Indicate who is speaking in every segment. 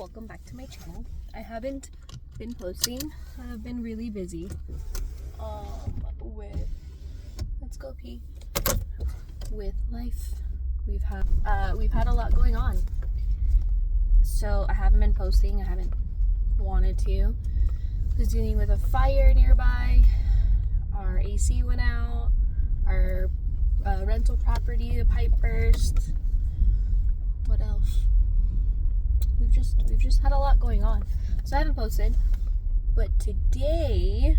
Speaker 1: welcome back to my channel. I haven't been posting. I've been really busy with let's go pee with life. We've had a lot going on, so I haven't been posting. I haven't wanted to. I was dealing with a fire nearby. Our AC went out. Our rental property, the pipe burst. What else? We've just had a lot going on, so I haven't posted. But today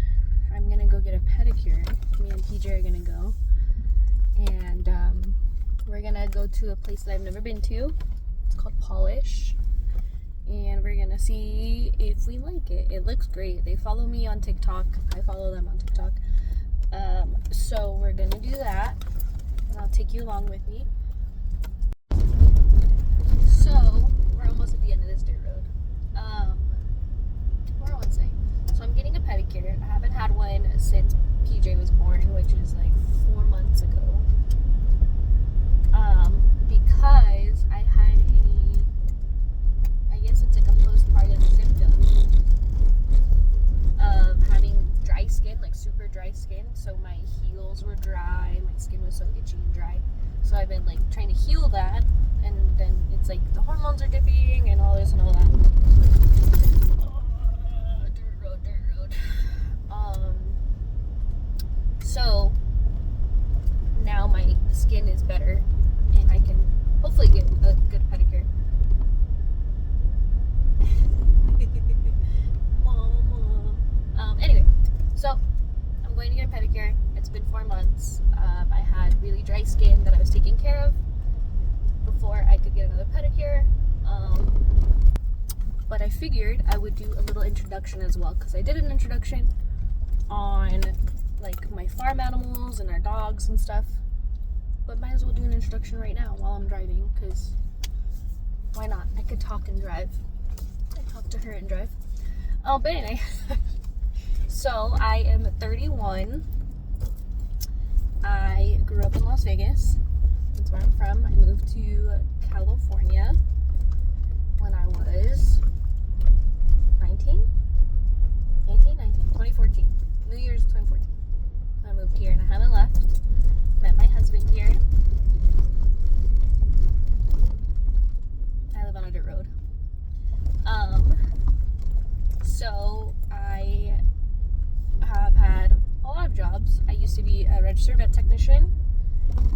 Speaker 1: I'm gonna go get a pedicure. Me and PJ are gonna go, and we're gonna go to a place that I've never been to. It's called Polish, and we're gonna see if we like it. It looks great. They follow me on TikTok. I follow them on TikTok. So we're gonna do that, and I'll take you along with me. So we're almost at the end of this dirt road. What do I say? So I'm getting a pedicure. I haven't had one since PJ was born, which is like 4 months ago. Because I had I guess it's like a postpartum symptom of having dry skin, like super dry skin. So my heels were dry, my skin was so itchy and dry. So I've been like trying to heal that, and then it's like the hormones are dipping and all this and all that. Dirt road. So now my skin is better, and I can hopefully get a good pedicure. Mama. Anyway, so I'm going to get a pedicure. It's been 4 months. I had really dry skin that I was taking care of before I could get another pedicure. But I figured I would do a little introduction as well, because I did an introduction on like my farm animals and our dogs and stuff. But might as well do an introduction right now while I'm driving, because why not? I could talk and drive. I talk to her and drive. But anyway, so I am 31. I grew up in Las Vegas. That's where I'm from. I moved to California when I was 2014. New Year's 2014. I moved here and I haven't left. Met my husband here. I live on a dirt road. So I have had a lot of jobs. I used to be a registered vet technician,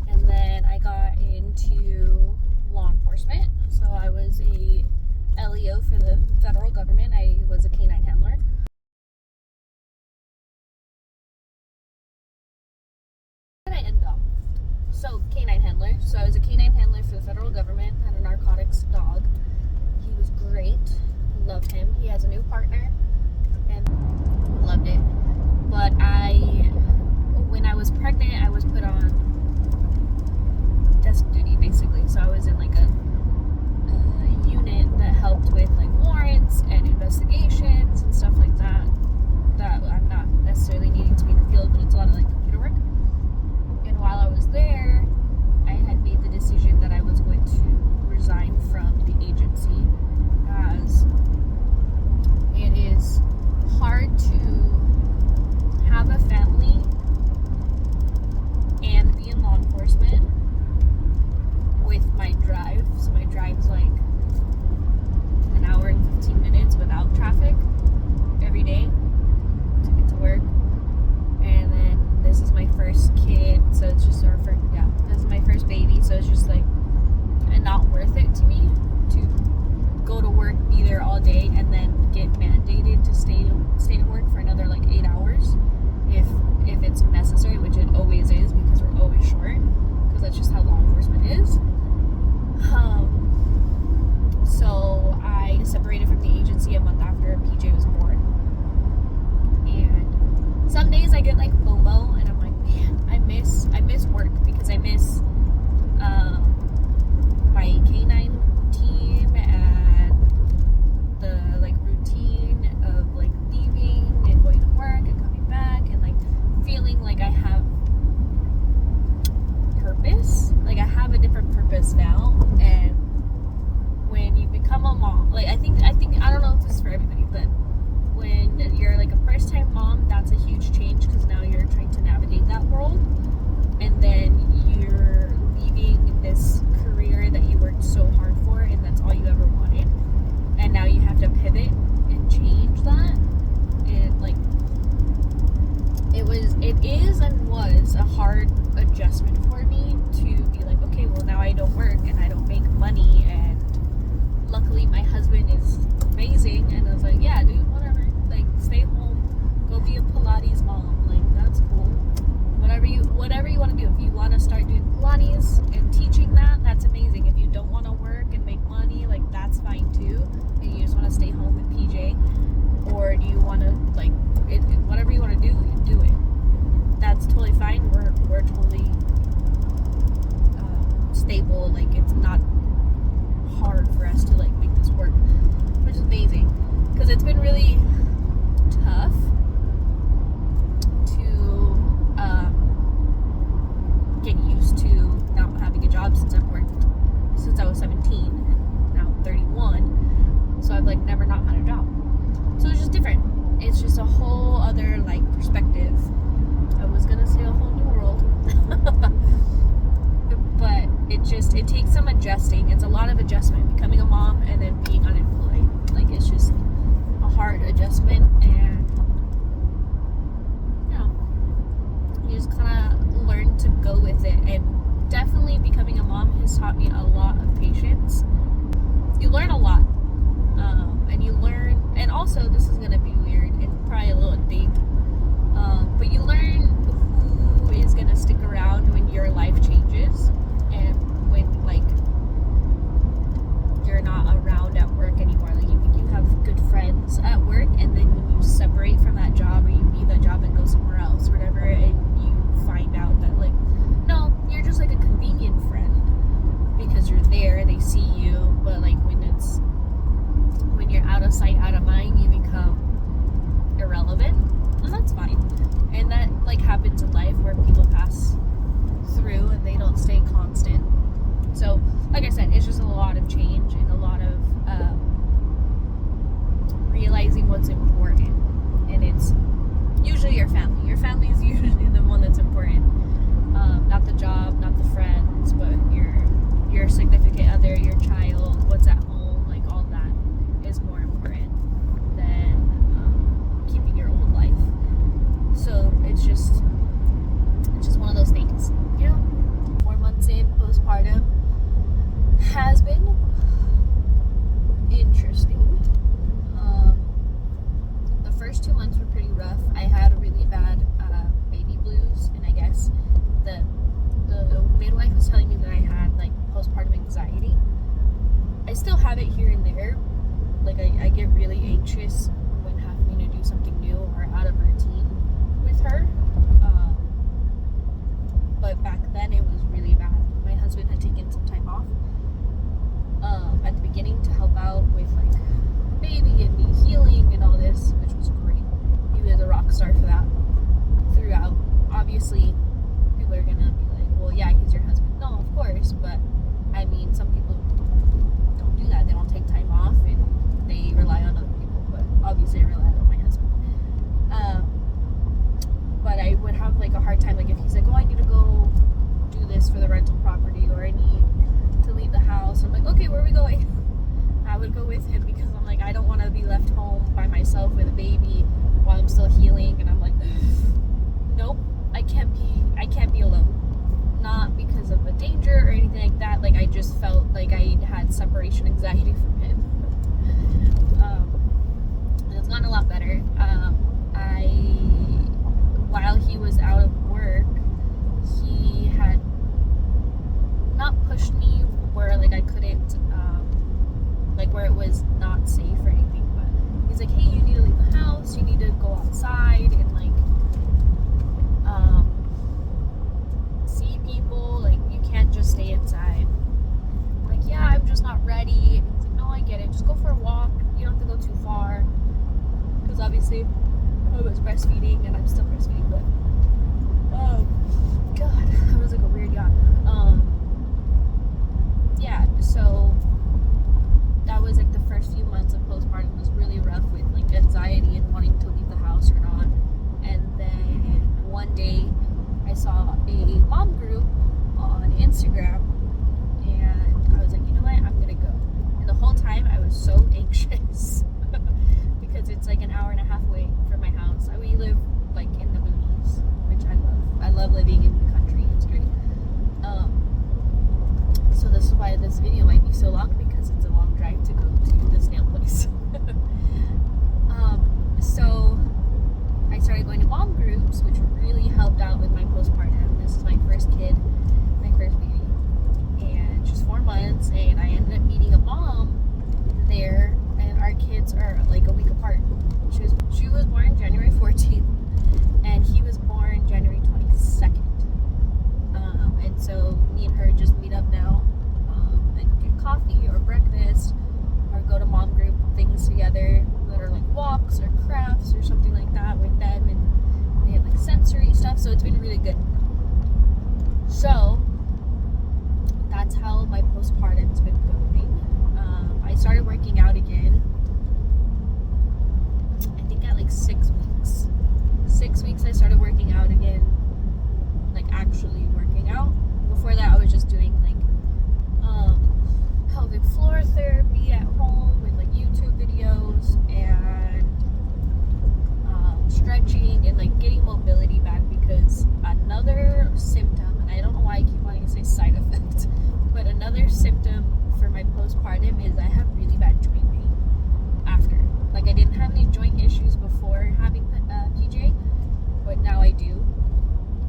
Speaker 1: and then I got into law enforcement. So I was a LEO for the federal government. I was a canine handler. Where did I end up? So canine handler. So I was a canine handler for the federal government. Had a narcotics dog. He was great. Loved him. He has a new partner, and loved it. But when I was pregnant, I was put on desk duty basically. So I was in like a unit that helped with like warrants and investigations and stuff like that. That I'm not necessarily needing to be in the field, but it's a lot of like computer work. And while I was there, I had made the decision that I was going to resign from the agency, as it is hard to have a family and be in law enforcement with my drive. So my drive's like an hour and 15 minutes without traffic every day to get to work. And then this is my first kid, so it's just this is my first baby, so it's just like not worth it to me to go to work, be there all day, and then get mandated to stay to work for another like 8 hours if it's necessary, which it always is, because we're always short, because that's just how law enforcement is. So I separated from the agency a month after PJ was born, and some days I get like FOMO, and I'm like, man, I miss work, because I miss my canine team and the like routine of like leaving and going to work and coming back, and like feeling like I have purpose. Like I have a different purpose now. And when you become a mom, like I think flexible. Like, it's not hard for us to like make this work, which is amazing, because it's been really tough to get used to not having a job since I've worked since I was 17 and now I'm 31, so I've like never not had a job. So it's just different. It's just a whole other like perspective. I was gonna say a whole new world. But it takes some adjusting. It's a lot of adjustment, becoming a mom and then being unemployed. Like, it's just a hard adjustment, and you know, you just kind of learn to go with it. And definitely becoming a mom has taught me a lot of patience. You learn a lot, and you learn, and also this is gonna be weird and probably a little deep, but you learn who is gonna stick around when your life changes, and when like you're not around at work anymore. Like, you have good friends at work, and then when you separate from that job, or you leave that job and go somewhere else or whatever, and you find out that like, no, you're just like a convenient friend because you're there, they see you, but like when you're out of sight, out of mind, you become irrelevant, and that's fine. And that like happens in life, where people pass through and they don't stay constant. So like I said, it's just a lot of change and a lot of realizing what's important, and it's usually your family. Your family is usually the one that's important, not the job, not the friends, but your significant other, your child, what's at home, like all that is more important than keeping your old life. So it's just one of those things, you know. 4 months in postpartum has been interesting. The first 2 months were pretty rough. I had a really bad baby blues, and I guess the midwife was telling me that I had like postpartum anxiety. I still have it here and there. Like, I get really anxious when having to do something new or out of routine with her. But back then it was really bad. My husband had taken some time off at the beginning to help out with like baby and me healing and all this, which was great. He was a rock star for that throughout. Obviously, people are gonna be like, well, yeah, he's your husband. No, of course, but I mean, some people don't do that. They don't take time off and they rely on other people, but obviously I relied on my husband. But I would have like a hard time, like if he's like, oh, I need to go do this for the rental property, or I need to leave the house, I'm like, okay, where are we going? I would go with him, because I'm like, I don't want to be left home by myself with a baby while I'm still healing. And I'm like, nope, I can't be alone. Not because of a danger or anything like that. Like, I just felt like I had separation anxiety from him. And it's gotten a lot better. While he was out of work, he had not pushed me where like I couldn't, like where it was not safe or anything, but he's like, hey, you need to leave the house, you need to go outside and like see people, like you can't just stay inside. I'm like, yeah, I'm just not ready. And he's like, no, I get it, just go for a walk, you don't have to go too far, because obviously I was breastfeeding, and I'm still breastfeeding, but oh god, that was like a weird yawn. Yeah, so that was like the first few months of postpartum was really rough, with like anxiety and wanting to leave the house or not. And then one day I saw a mom group on Instagram, and I was like, you know what, I'm gonna go. And the whole time I was so anxious because it's like an hour and a half away from my house. We live like in the boonies, which I love. I love living in the country. It's great. So this is why this video might be so long, because it's a long drive to go to this nail place. So I started going to mom groups, which really helped out with my postpartum. This is my first kid, my first baby, and she's 4 months, and I ended up meeting a mom there, and our kids are like a week apart. She was born January 14th, and he was born January 22nd. And so me and her just meet up now together that are like walks or crafts or something like that with them, and they have like sensory stuff, so it's been really good. So that's how my postpartum's been going. I started working out again, I think at like 6 weeks. 6 weeks I started working out again, like actually working out. Before that I was just doing like pelvic floor therapy at home with like YouTube videos and stretching and like getting mobility back, because another symptom, and I don't know why I keep wanting to say side effect, but another symptom for my postpartum is I have really bad joint pain after. Like I didn't have any joint issues before having PJ, but now I do.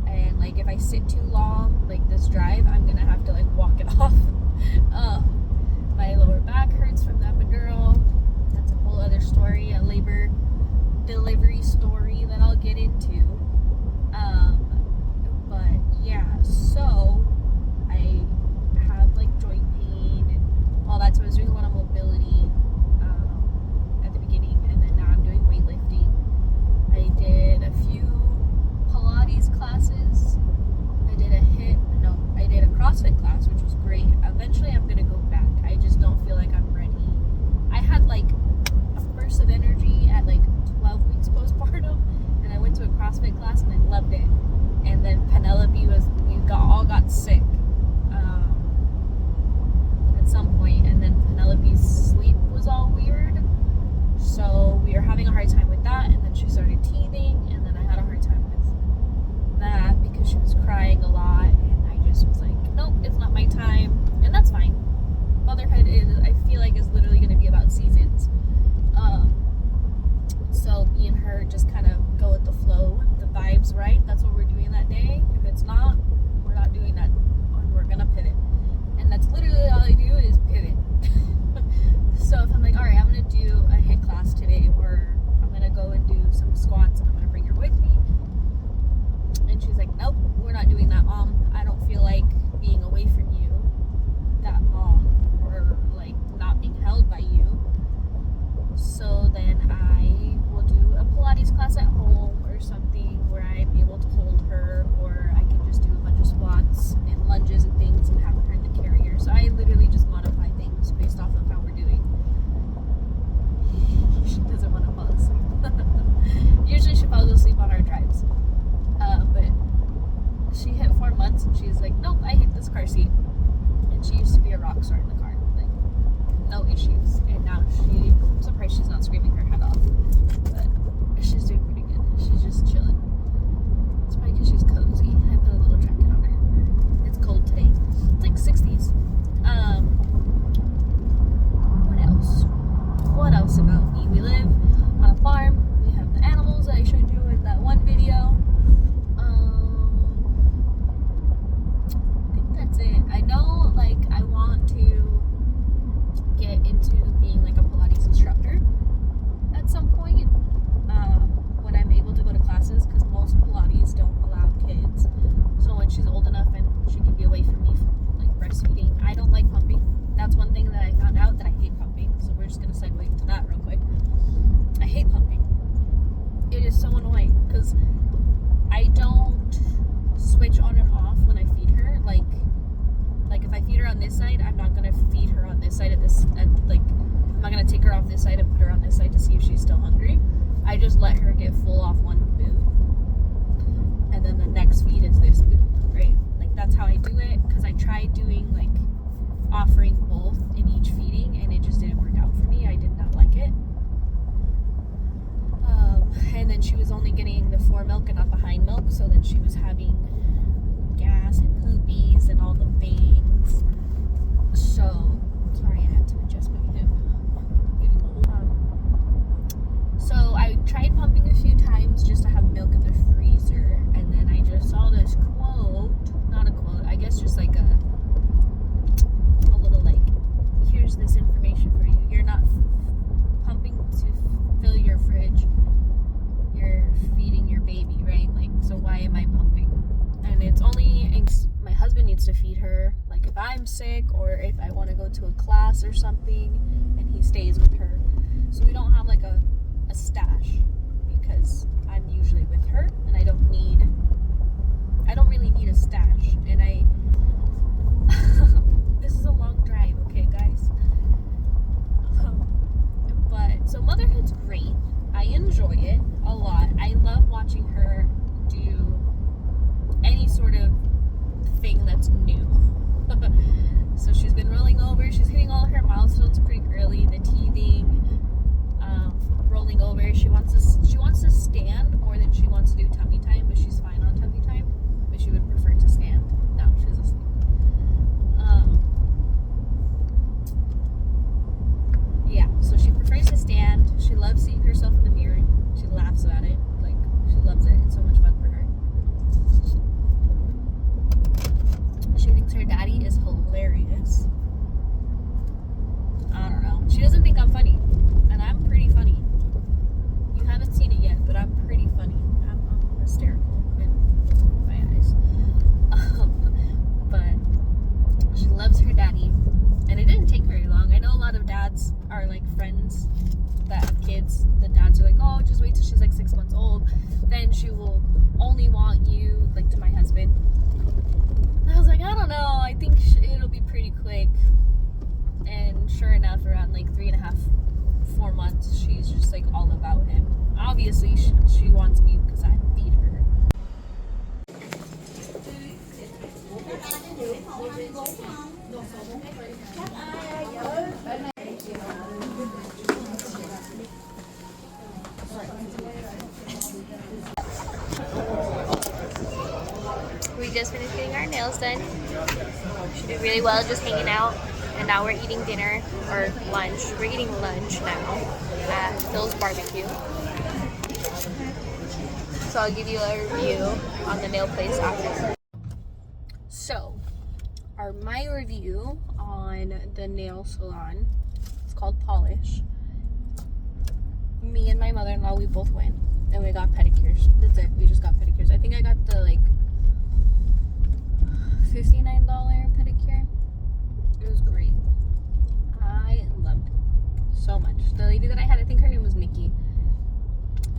Speaker 1: And like if I sit too long, like this drive, I'm gonna have to like walk it off. My lower back hurts from the epidural. That's a whole other story, a labor delivery story that I'll get into. But yeah, so I have like joint pain and all that. So I was doing a lot of mobility at the beginning, and then now I'm doing weightlifting. I did a few Pilates classes. I did a CrossFit class, which was great. Eventually I'm gonna go back. I just don't feel like I'm ready. I had like a burst of energy at like 12 weeks postpartum, and I went to a CrossFit class and I loved it. And then we all got sick at some point, and then Penelope's sleep was all weird, so we were having a hard time with that. And then she started teething, and then I had a hard time with that because she was crying a lot, and I just was like, nope, it's not my time. And that's fine. Motherhood I feel like is literally going to be about seasons. So me and her just kind of go with the flow. If the vibe's right, that's what we're doing that day. If it's not, we're not doing that, or we're gonna pivot. And that's literally all I do is pivot. So if I'm like, all right, I'm gonna do a HIIT class today, or I'm gonna go and do some squats and I'm gonna bring her with me, and she's like, nope, we're not doing that, Mom. I don't feel like being away from you that long, or like not being held by you. So then I will do a Pilates class at home or something where I'm able to hold her, or I can just do a bunch of squats and lunges and things and have her in the carrier. So I literally just modify things based off of how we're doing. She doesn't want to fall asleep. Usually she falls asleep on our drives. But she hit 4 months and she's like, nope, I hate this car seat. And she used to be a rock star in the car. Like, no issues. And now I'm surprised she's not screaming her head off. But she's doing pretty good. She's just chilling. It's probably because she's cozy. I put a little jacket on her. It's cold today. It's like 60s. What else about me? We live on a farm. We have the animals that I showed you in that one video. I think that's it. I know, like, I want to get into being like a Pilates instructor at some point when I'm able to go to classes, because most Pilates don't allow kids. So when she's old enough and she can be away from me from like breastfeeding. I don't like pumping. That's one thing that I found out, that I hate pumping. So we're just gonna segue into that real quick. I hate pumping. It is so annoying because I don't switch on and off when I feed her. Like if I feed her on this side, I'm not gonna feed her on this side I'm not gonna take her off this side and put her on this side to see if she's still hungry. I just let her get full off one food, and then the next feed is this food, right? Like that's how I do it, because I tried doing like offering both in each feeding, and it just didn't work out for me. I did not like it. And then she was only getting the fore milk and not the hind milk, so then she was having gas and poopies and all the things. So sorry, I had to adjust my hip. Getting old. So I tried pumping a few times just to have milk in the freezer, and then I just saw this quote, not a quote, I guess just like a little like, here's this information for you. You're not pumping to fill your fridge. You're feeding your baby, right? Like, so why am I pumping? And it's only my husband needs to feed her, like if I'm sick or if I want to go to a class or something, and he stays with her. So we don't have like a stash because I'm usually with her and I don't really need a stash. And this is a long drive, okay guys? But so motherhood's great. I enjoy it a lot. I love watching her do any sort of thing that's new. So she's been rolling over. She's hitting all her milestones pretty early. The teething, rolling over. She wants to stand more than she wants to do tummy time, but she's fine on tummy time. But she would prefer to stand. No, she's asleep. Yeah, so she prefers to stand. She loves seeing herself in the mirror. She laughs about it. Like, she loves it. It's so much fun for her. She thinks her daddy is hilarious. I don't know. She doesn't think I'm funny. And I'm pretty funny. You haven't seen it yet, but I'm pretty funny. I'm hysterical in my eyes. But she loves her daddy. And it didn't take very long. I know a lot of dads are like friends that have kids. The dads are like, oh, just wait till she's like 6 months old. Then she will only want you, like to my husband. And I was like, I don't know. I think it'll be pretty quick. And sure enough, around like 3.5, 4 months, she's just like all about him. Obviously, she wants me because I feed her. We just finished getting our nails done. She did really well just hanging out. And now we're eating dinner or lunch. We're eating lunch now at Phil's Barbecue. So I'll give you a review on the nail place after. So, my review on the nail salon, it's called Polish. Me and my mother-in-law, we both went. And we got pedicures. That's it. We just got pedicures. I think I got the like $59 pedicure. It was great. I loved it so much. The lady that I had, I think her name was Nikki.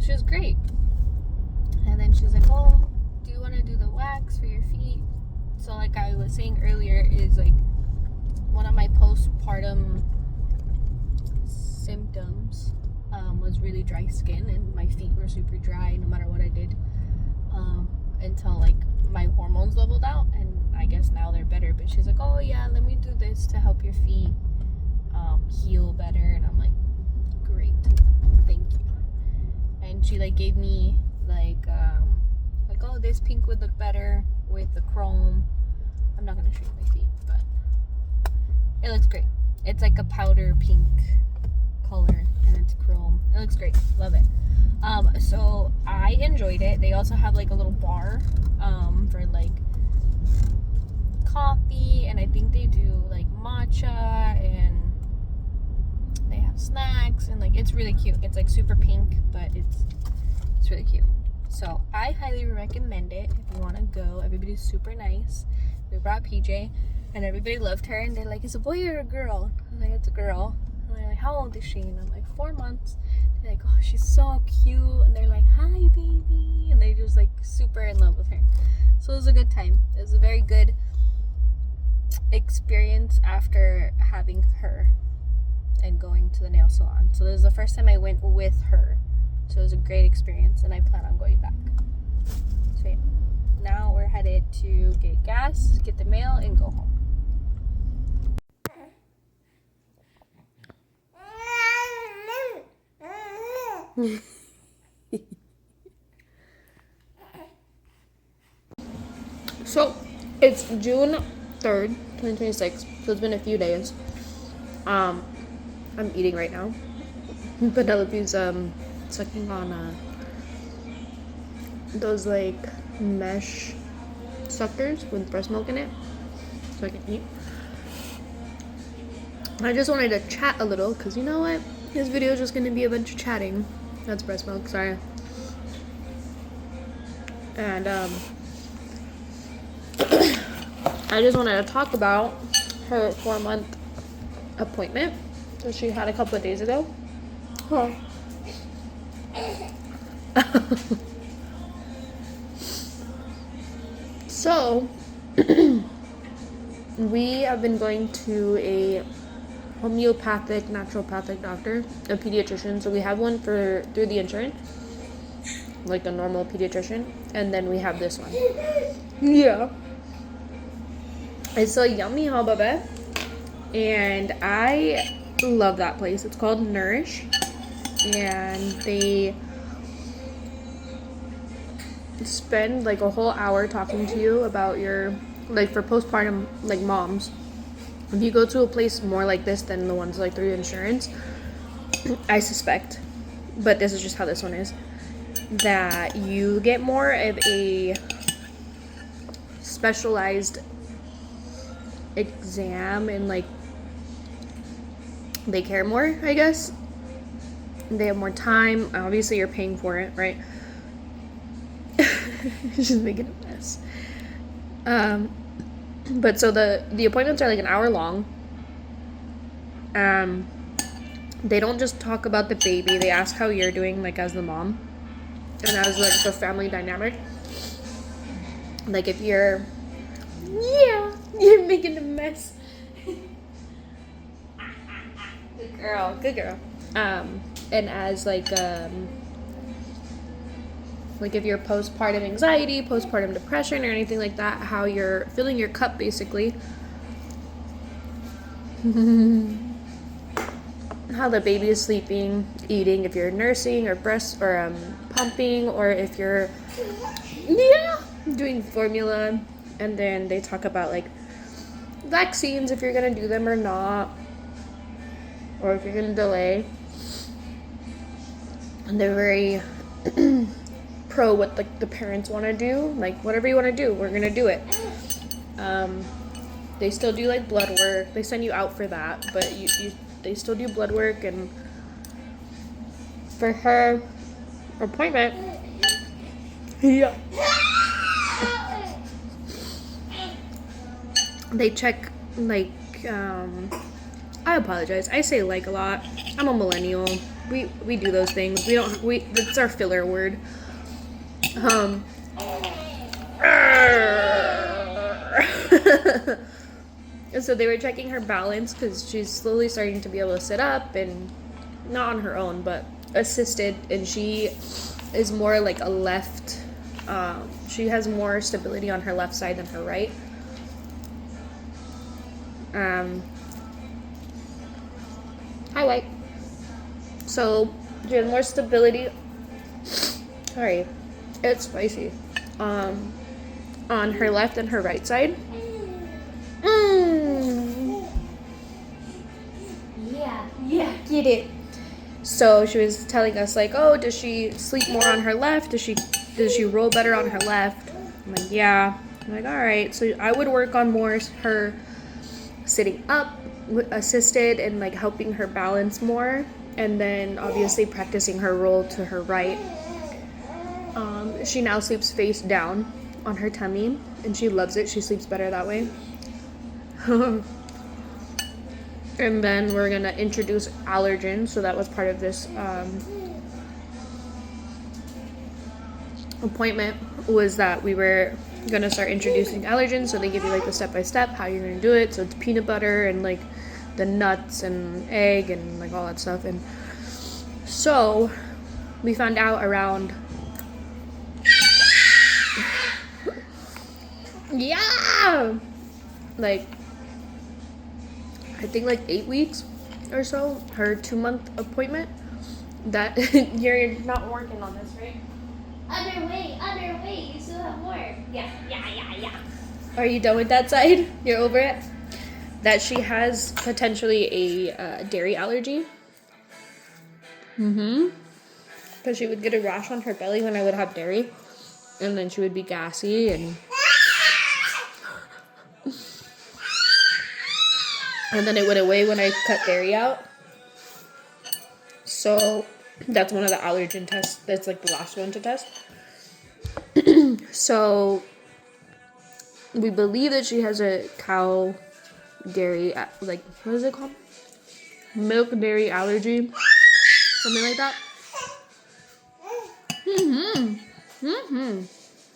Speaker 1: She was great. And then she was like, oh, do you want to do the wax for your feet? So like I was saying earlier, is like one of my postpartum symptoms was really dry skin, and my feet were super dry no matter what I did, until like my hormones leveled out, and I guess now they're better. But she's like, oh yeah, let me do this to help your feet heal better. And I'm like, great, thank you. And she like gave me like oh, this pink would look better with the chrome. I'm not gonna show you my feet, but it looks great. It's like a powder pink color and it's chrome. It looks great. Love it. So I enjoyed it. They also have like a little bar for like coffee, and I think they do like matcha, and they have snacks, and like it's really cute. It's like super pink, but it's really cute. So I highly recommend it if you want to go. Everybody's super nice. We brought PJ, and everybody loved her, and they're like, is it a boy or a girl? I was like, it's a girl. And they're like, how old is she? And I'm like, 4 months. They're like, oh, she's so cute. And they're like, hi baby, and they're just like super in love with her. So it was a good time. It was a very good experience after having her and going to the nail salon. So this is the first time I went with her. So it was a great experience, and I plan on going back. So yeah, now we're headed to get gas, get the mail, and go home. So it's June 3rd, 2026. So it's been a few days. I'm eating right now. Penelope's sucking on those like mesh suckers with breast milk in it, so I can eat. I just wanted to chat a little because you know what? This video is just going to be a bunch of chatting. That's breast milk, sorry. And I just wanted to talk about her 4-month appointment that she had a couple of days ago. Huh. So, we have been going to a homeopathic, naturopathic doctor, a pediatrician. So we have one through the insurance, like a normal pediatrician, and then we have this one. Yeah. It's so yummy, huh, babe? And I love that place. It's called Nourish, and they spend like a whole hour talking to you about your, like, for postpartum, like, moms. If you go to a place more like this than the ones like through insurance, I suspect, but this is just how this one is, that you get more of a specialized exam, and like they care more, I guess. They have more time. Obviously you're paying for it, right? Just making a mess. But so the appointments are like an hour long. They don't just talk about the baby. They ask how you're doing, like, as the mom, and as like the family dynamic. Like if you're making a mess. Good girl, good girl. And as like if you're postpartum anxiety, postpartum depression, or anything like that, how you're filling your cup, basically. How the baby is sleeping, eating, if you're nursing or breast or pumping, or if you're doing formula. And then they talk about like vaccines, if you're gonna do them or not, or if you're gonna delay. And they're very pro what like the parents want to do, like whatever you want to do, we're gonna do it. They still do like blood work. They send you out for that, but they still do blood work. And for her appointment, they check like I apologize, I say like a lot. I'm a millennial. We do those things. That's our filler word. And so they were checking her balance, because she's slowly starting to be able to sit up, and not on her own, but assisted. And she is more like a left, she has more stability on her left side than her right. Hi, White. So she has more stability. Sorry, it's spicy. On her left and her right side. Yeah, get it. So she was telling us like, oh, does she sleep more on her left? Does she roll better on her left? I'm like, yeah. I'm like, all right. So I would work on more her sitting up, assisted, and like helping her balance more, and then obviously practicing her roll to her right. She now sleeps face down on her tummy, and she loves it. She sleeps better that way. And then we're gonna introduce allergens, so that was part of this appointment, was that we were gonna start introducing allergens. So they give you like the step-by-step how you're gonna do it. So it's peanut butter and like the nuts and egg and like all that stuff. And so we found out around like I think like 8 weeks or so, her 2-month appointment, that you're not working on this, right? Underway, you still have more. Yeah. Are you done with that side? You're over it? That she has potentially a dairy allergy. Because she would get a rash on her belly when I would have dairy, and then she would be gassy, and then it went away when I cut dairy out. So that's one of the allergen tests. That's like the last one to test. So we believe that she has a cow dairy, like, what is it called? Milk dairy allergy. something like that.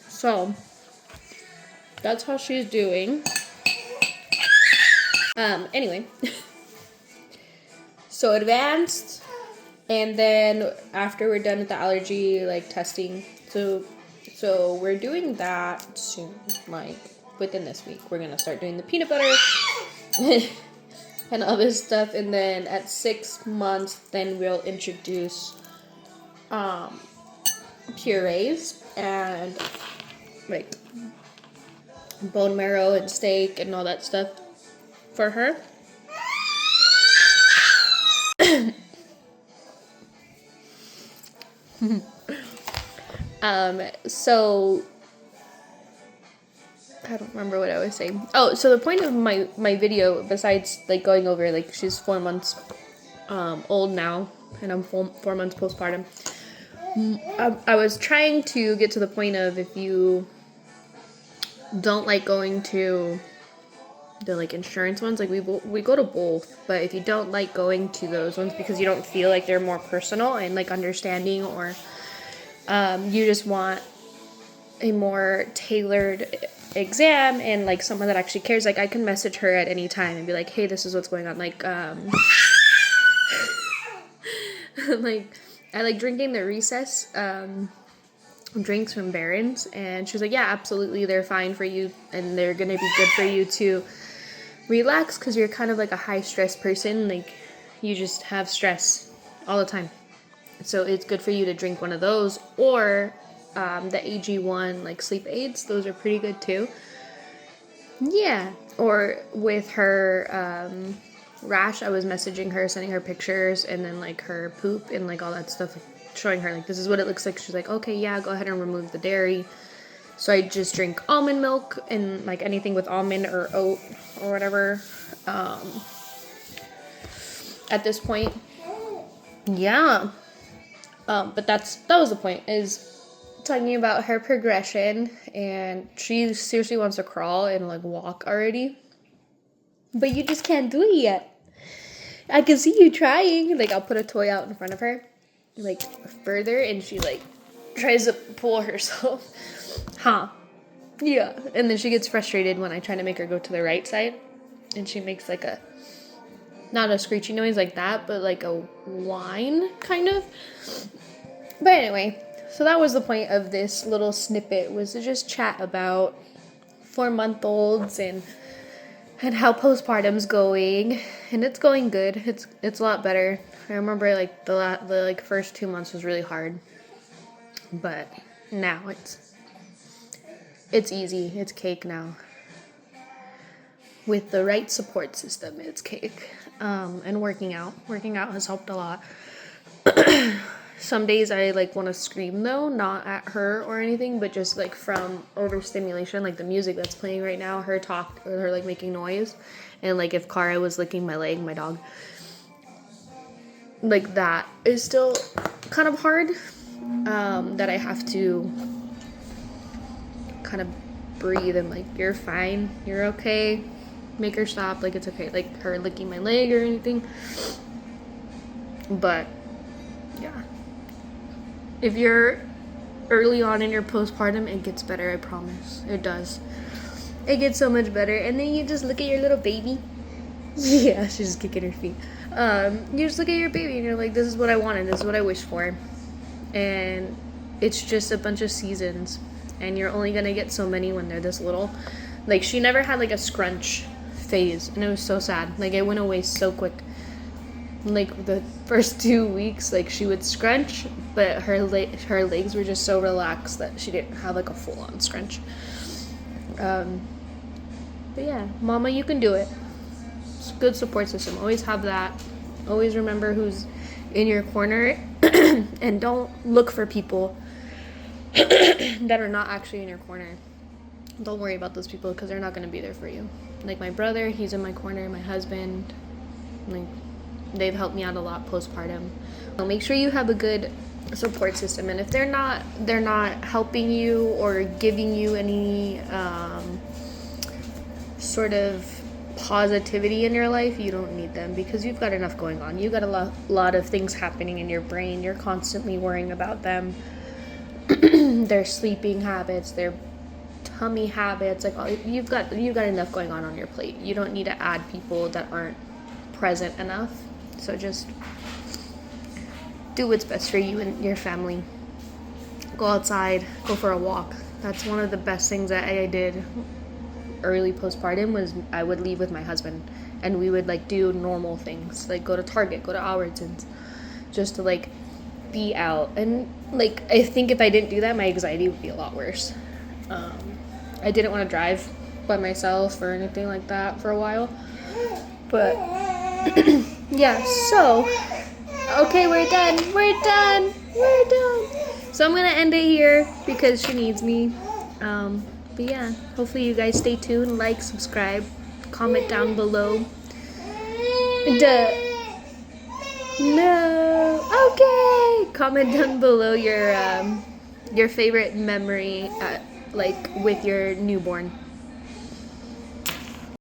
Speaker 1: So that's how she's doing. Anyway, so advanced, and then after we're done with the allergy like testing, so we're doing that soon, like within this week. We're gonna start doing the peanut butter and all this stuff, and then at 6 months, then we'll introduce purees and like bone marrow and steak and all that stuff for her. So I don't remember what I was saying. Oh, so the point of my video, besides like going over like she's 4 months old now, and I'm 4 months postpartum, I was trying to get to the point of, if you don't like going to the like insurance ones, like we go to both, but if you don't like going to those ones because you don't feel like they're more personal and like understanding, or you just want a more tailored exam and like someone that actually cares, like I can message her at any time and be like, hey, this is what's going on, like like I like drinking the recess drinks from Barron's, and she was like, yeah, absolutely, they're fine for you and they're gonna be good for you to relax, because you're kind of like a high stress person, like you just have stress all the time, so it's good for you to drink one of those, or the AG1 like sleep aids, those are pretty good too. Yeah, or with her rash, I was messaging her, sending her pictures, and then like her poop and like all that stuff, showing her like this is what it looks like. She's like, okay, yeah, go ahead and remove the dairy. So I just drink almond milk and like anything with almond or oat or whatever at this point. Yeah, but that was the point, is talking about her progression, and she seriously wants to crawl and like walk already, but you just can't do it yet. I can see you trying. Like I'll put a toy out in front of her like further, and she like tries to pull herself. Yeah, and then she gets frustrated when I try to make her go to the right side, and she makes like a, not a screechy noise like that, but like a whine kind of. But anyway, so that was the point of this little snippet, was to just chat about 4-month-olds and how postpartum's going, and it's going good. It's a lot better. I remember like the like first 2 months was really hard, but now it's easy. It's cake now. With the right support system, it's cake. And working out has helped a lot. Some days I like want to scream though, not at her or anything, but just like from overstimulation, like the music that's playing right now, her talk, or her like making noise, and like if Kara was licking my leg, my dog, like that is still kind of hard, that I have to kind of breathe and like, you're fine, you're okay, make her stop, like it's okay, like her licking my leg or anything. But yeah, if you're early on in your postpartum, it gets better, I promise. It does. It gets so much better. And then you just look at your little baby. Yeah, she's just kicking her feet. You just look at your baby and you're like, this is what I wanted, this is what I wished for. And it's just a bunch of seasons, and you're only gonna get so many when they're this little. Like, she never had like a scrunch phase, and it was so sad. Like, it went away so quick. Like the first 2 weeks, like she would scrunch, but her legs were just so relaxed that she didn't have like a full-on scrunch. But yeah, mama, you can do it. It's a good support system. Always have that. Always remember who's in your corner, and don't look for people that are not actually in your corner. Don't worry about those people, because they're not going to be there for you. Like my brother, he's in my corner. My husband, like, they've helped me out a lot postpartum. So make sure you have a good support system, and if they're not helping you or giving you any sort of positivity in your life, you don't need them because you've got enough going on. You got a lot of things happening in your brain. You're constantly worrying about them. Their sleeping habits, their tummy habits, like you've got enough going on your plate. You don't need to add people that aren't present enough. So just do what's best for you and your family. Go outside, go for a walk. That's one of the best things that I did early postpartum, was I would leave with my husband and we would like do normal things, like go to Target, go to Albertsons, just to like be out. And like I think if I didn't do that, my anxiety would be a lot worse. I didn't want to drive by myself or anything like that for a while, but yeah. So okay, we're done. So I'm gonna end it here because she needs me. But yeah, hopefully you guys stay tuned, like, subscribe, comment down below. No. Okay. Comment down below your favorite memory, like with your newborn.